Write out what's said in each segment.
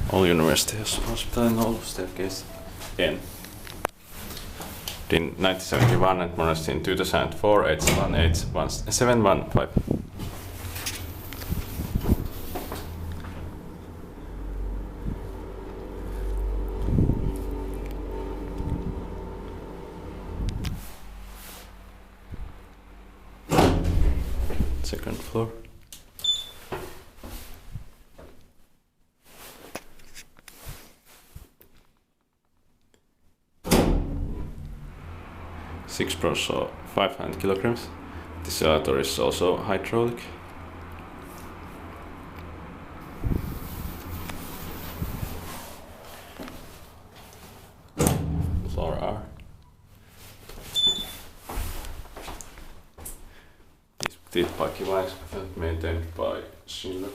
Oulu University Hospital in Oulu, staircase N. In 1971 and modernized in 2004, 715. Second floor. Six pros or 500 kilograms. This elevator is also hydraulic. Floor R. These parking lines maintained by Finland.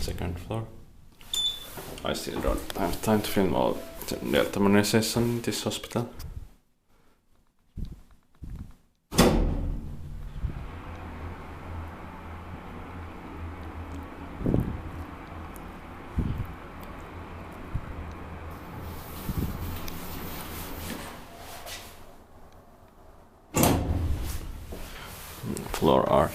Second floor. I still don't have time to film all the delta modernization in this hospital. Floor R.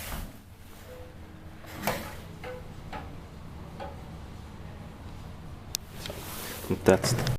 That's